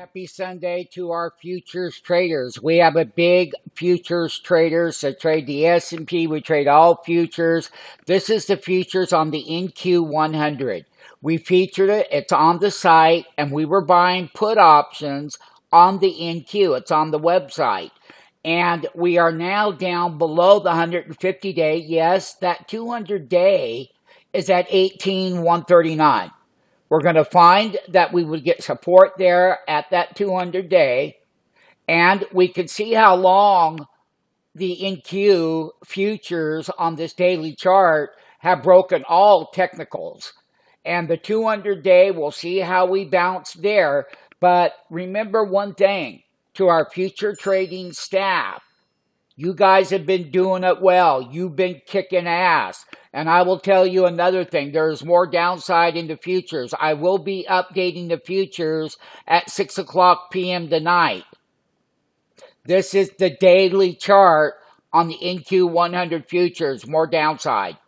Happy Sunday to our futures traders. We have a big futures traders that trade the S&P. We trade all futures. This is the futures on the NQ100. We featured it. It's on the site, and we were buying put options on the NQ. It's on the website. And we are now down below the 150-day. Yes, that 200-day is at 18,139. We're going to find that we would get support there at that 200-day, and we can see how long the NQ futures on this daily chart have broken all technicals. And the 200-day, we'll see how we bounce there. But remember one thing to our future trading staff. You guys have been doing it well. You've been kicking ass. And I will tell you another thing. There's more downside in the futures. I will be updating the futures at 6 o'clock p.m. tonight. This is the daily chart on the NQ100 futures. More downside.